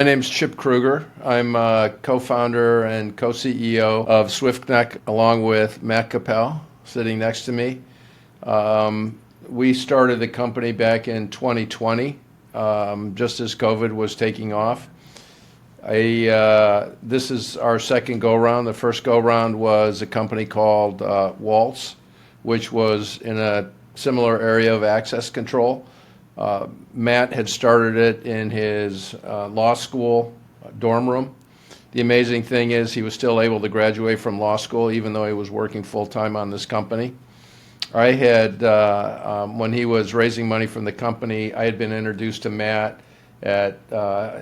My name's Chip Kruger. I'm co-founder and co-CEO of SwiftConnect along with Matt Capel sitting next to me. We started the company back in 2020, just as COVID was taking off. This is our second go-round. The first go-round was a company called Waltz, which was in a similar area of access control. Matt had started it in his law school dorm room. The amazing thing is he was still able to graduate from law school even though he was working full-time on this company. I had, when he was raising money from the company, I had been introduced to Matt at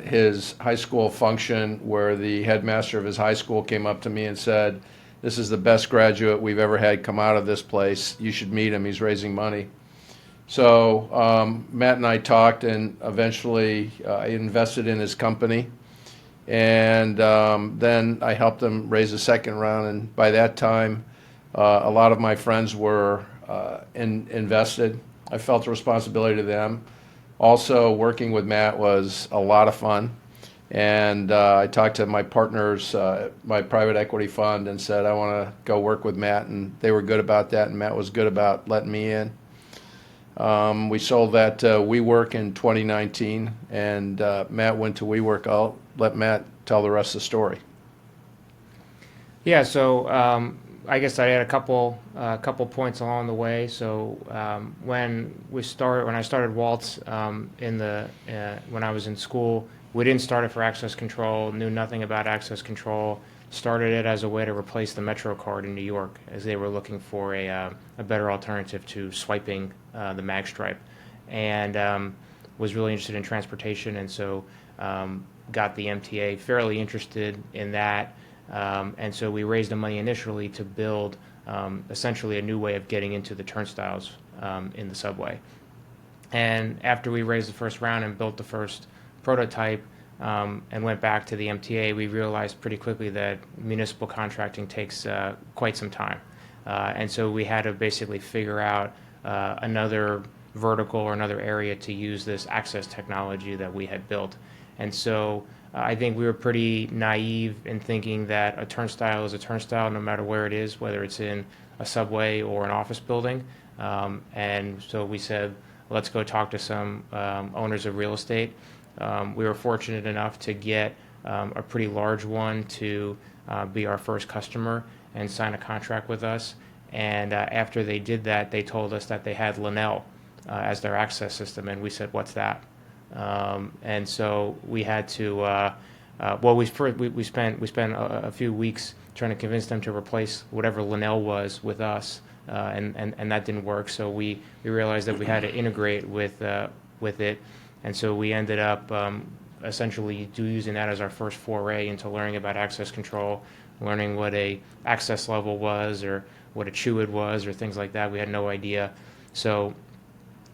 his high school function where the headmaster of his high school came up to me and said, "This is the best graduate we've ever had come out of this place. You should meet him. He's raising money." So Matt and I talked, and eventually I invested in his company. And then I helped him raise a second round. And by that time, a lot of my friends were invested. I felt a responsibility to them. Also, working with Matt was a lot of fun. And I talked to my partners, my private equity fund, and said, I want to go work with Matt. And they were good about that, and Matt was good about letting me in. We sold that to WeWork in 2019, and Matt went to WeWork. I'll let Matt tell the rest of the story. Yeah, so I guess I had a couple points along the way. So when I started Waltz when I was in school, we didn't start it for access control. Knew nothing about access control. Started it as a way to replace the Metro card in New York, as they were looking for a better alternative to swiping the mag stripe, and was really interested in transportation, and so got the MTA, fairly interested in that, and so we raised the money initially to build essentially a new way of getting into the turnstiles in the subway. And after we raised the first round and built the first prototype, and went back to the MTA, we realized pretty quickly that municipal contracting takes quite some time. And so we had to basically figure out another vertical or another area to use this access technology that we had built. And so I think we were pretty naive in thinking that a turnstile is a turnstile no matter where it is, whether it's in a subway or an office building. And so we said, let's go talk to some owners of real estate. We were fortunate enough to get a pretty large one to be our first customer and sign a contract with us. And after they did that, they told us that they had Linnell as their access system, and we said, "What's that?" And so we had to. We spent a few weeks trying to convince them to replace whatever Linnell was with us, and that didn't work. So we realized that we had to integrate with it. And so we ended up essentially using that as our first foray into learning about access control, learning what a access level was or what a CHUID was or things like that. We had no idea. So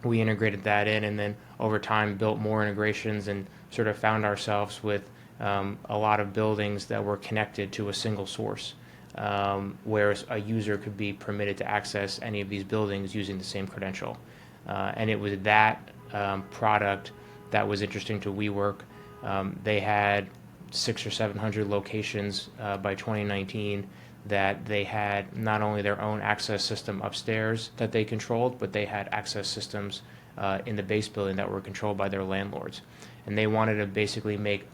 we integrated that in, and then over time built more integrations and sort of found ourselves with a lot of buildings that were connected to a single source, where a user could be permitted to access any of these buildings using the same credential. And it was that product that was interesting to WeWork. They had 600 or 700 locations by 2019 that they had not only their own access system upstairs that they controlled, but they had access systems in the base building that were controlled by their landlords. And they wanted to basically make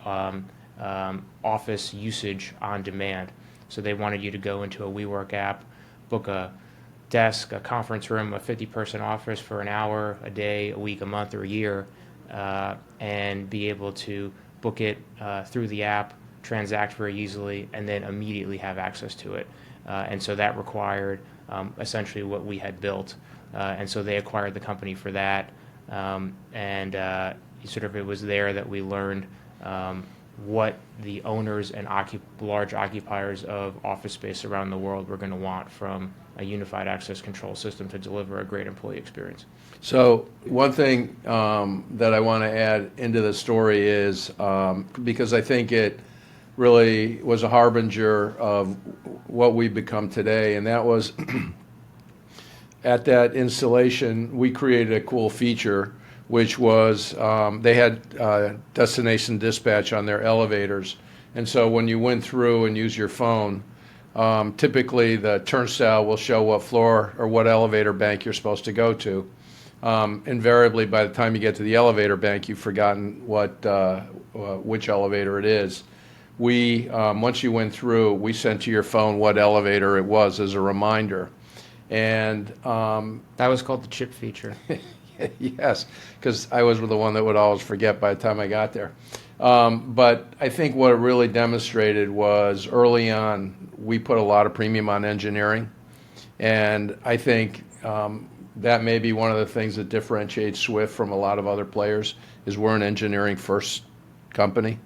office usage on demand. So they wanted you to go into a WeWork app, book a desk, a conference room, a 50-person office for an hour, a day, a week, a month, or a year, and be able to book it through the app, transact very easily, and then immediately have access to it. And so that required essentially what we had built. And so they acquired the company for that. And it was there that we learned what the owners and large occupiers of office space around the world were going to want from a unified access control system to deliver a great employee experience. So one thing that I want to add into the story is, because I think it really was a harbinger of what we've become today, and that was at that installation, we created a cool feature which was they had destination dispatch on their elevators. And so when you went through and used your phone, typically the turnstile will show what floor or what elevator bank you're supposed to go to. Invariably, by the time you get to the elevator bank, you've forgotten which elevator it is. Once you went through, we sent to your phone what elevator it was as a reminder. And That was called the chip feature. yes, because I was the one that would always forget by the time I got there. But I think what it really demonstrated was early on, we put a lot of premium on engineering. And I think that may be one of the things that differentiates Swift from a lot of other players is we're an engineering first company.